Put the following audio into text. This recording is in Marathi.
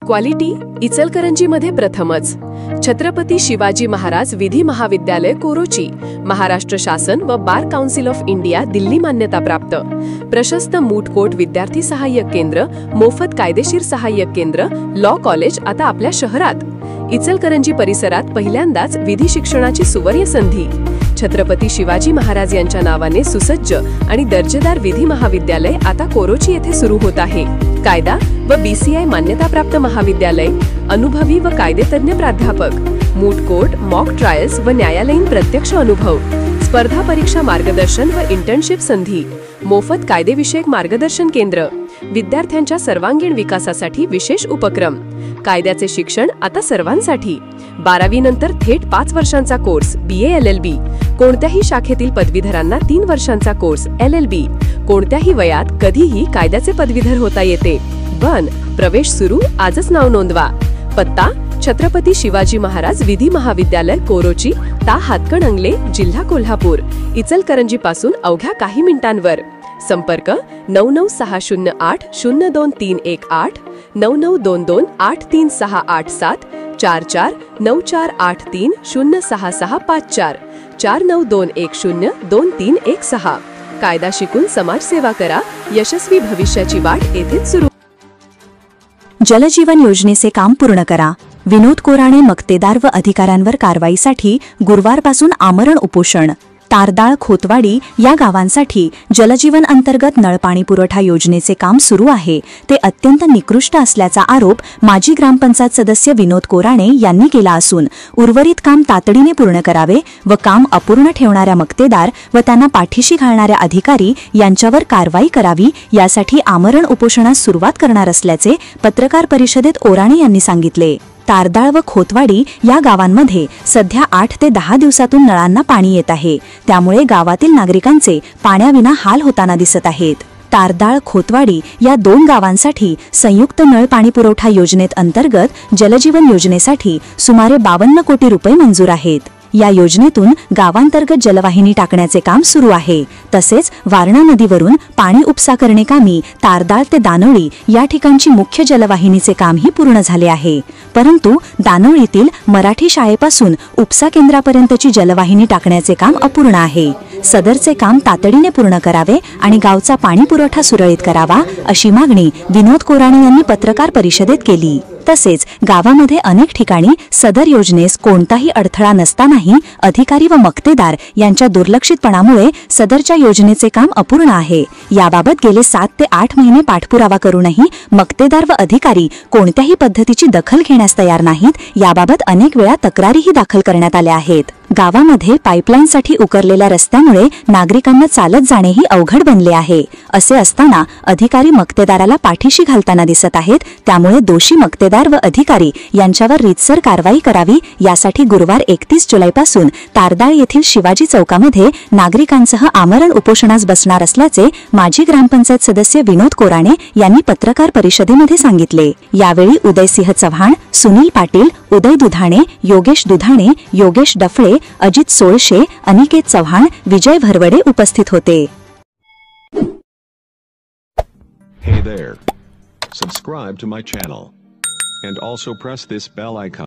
क्वालिटी इचलकरंजीमध्ये प्रथमच। छत्रपती शिवाजी महाराज विधी महाविद्यालय कोरोची, महाराष्ट्र शासन व bar council of India Delhi मान्यता प्राप्त। प्रशस्त मूट कोर्ट विद्यार्थी सहाय्यक केंद्र, मोफत कायदेशीर सहाय्यक केंद्र, लॉ कॉलेज आता आपल्या शहरात। इचलकरंजी परिसरात पहिल्यांदाच विधी शिक्षणाची सुवर्ण संधी। छत्रपती शिवाजी महाराज यांच्या नावाने सुसज्ज आणि दर्जेदार विधी महाविद्यालय आता कोरोची येथे सुरू होत आहे। कायदा व BCI मान्यताप्राप्त महाविद्यालय, अनुभवी व कायदेतज्ञ प्राध्यापक, मूट कोर्ट, मॉक ट्रायल्स व न्यायालयीन प्रत्यक्ष अनुभव, स्पर्धा परीक्षा मार्गदर्शन व इंटर्नशिप संधी, मोफत कायदेविषयक मार्गदर्शन केंद्र, विद्यार्थ्यांच्या सर्वांगीण विकासासाठी विशेष उपक्रम, कायद्याचे शिक्षण आता सर्वांसाठी। 12वी नंतर थेट 5 वर्षांचा कोर्स BA LLB, कोणत्याही शाखेतील पदवीधरांना 3 वर्षांचा कोर्स LLB, कोणत्याही वयात कधीही कायद्याचे पदवीधर होता येते। प्रवेश सुरू, आजच नाव नोंदवा। पत्ता: छत्रपती शिवाजी महाराज विधी महाविद्यालय कोरोची, ता हातकणंगले, जिल्हा कोल्हापूर, इचलकरंजी पासून अवघ्या काही मिनिटांवर। संपर्क: 9960802318, 9922836887, 449483066654, 4921023116। कायदा शिकून समाजसेवा करा, यशस्वी भविष्याची वाट येथेच सुरू। जलजीवन योजनेचे काम पूर्ण करा। विनोद कोराणे मक्तेदार व अधिकाऱ्यांवर कारवाईसाठी गुरुवारपासून आमरण उपोषण। तारदाळ खोतवाडी या गावांसाठी जलजीवन अंतर्गत नळपाणी पुरवठा योजनेचे काम सुरू आहे, ते अत्यंत निकृष्ट असल्याचा आरोप माजी ग्रामपंचायत सदस्य विनोद कोराणे यांनी केला असून उर्वरित काम तातडीने पूर्ण करावे व काम अपूर्ण ठेवणाऱ्या मक्तेदार व त्यांना पाठीशी घालणाऱ्या अधिकारी यांच्यावर कारवाई करावी यासाठी आमरण उपोषणास सुरुवात करणार असल्याचे पत्रकार परिषदेत ओराणे यांनी सांगितले। तारदाळ व खोतवाडी या गावांमध्ये सध्या 8 ते 10 दिवसातून नळांना पाणी येत आहे, त्यामुळे गावातील नागरिकांचे पाण्याविना हाल होताना दिसत आहेत। तारदाळ खोतवाडी या 2 गावांसाठी संयुक्त नळ पाणी पुरवठा योजनेत अंतर्गत जलजीवन योजनेसाठी सुमारे 52 कोटी रुपये मंजूर आहेत। या योजनेतून गावांतर्गत जलवाहिनी टाकण्याचे काम सुरू आहे। तसेच वारणा नदीवरून पाणी उपसा करणे कामी तारदाळ ते दानोळी या ठिकाणची मुख्य जलवाहिनीचे कामही पूर्ण झाले आहे, परंतु दानोळीतील मराठी शाळेपासून उपसा केंद्रापर्यंतची जलवाहिनी टाकण्याचे काम अपूर्ण आहे। सदरचे काम तातडीने पूर्ण करावे आणि गावचा पाणी पुरवठा सुरळीत करावा, अशी मागणी विनोद कोराणे यांनी पत्रकार परिषदेत केली। तसेच गावामध्ये अनेक ठिकाणी सदर योजनेस कोणताही अडथळा नसतानाही अधिकारी व मक्तेदार यांच्या दुर्लक्षितपणामुळे सदरच्या योजनेचे काम अपूर्ण आहे। याबाबत गेले 7 ते 8 महिने पाठपुरावा करूनही मक्तेदार व अधिकारी कोणत्याही पद्धतीची दखल घेण्यास तयार नाहीत। याबाबत अनेक वेळा तक्रारीही दाखल करण्यात आल्या आहेत। गावामध्ये पाईपलाईनसाठी उकरलेल्या रस्त्यामुळे नागरिकांना चालत जाणेही अवघड बनले आहे। असे असताना अधिकारी मक्तेदाराला पाठीशी घालताना दिसत आहेत, त्यामुळे दोषी मक्तेदार व अधिकारी यांच्यावर रीतसर कारवाई करावी यासाठी गुरुवार 31 जुलैपासून तारदाळ येथील शिवाजी चौकामध्ये नागरिकांसह आमरण उपोषणास बसणार असल्याचे माजी ग्रामपंचायत सदस्य विनोद कोराणे यांनी पत्रकार परिषदेमध्ये सांगितले। यावेळी उदयसिंह चव्हाण, सुनील पाटील, उदय दुधाणे, योगेश दुधाणे, योगेश डफळे, अजित सोळशे, अनिकेत चव्हाण, विजय भरवडे उपस्थित होते। Hey there. Subscribe to my channel and also press this bell icon.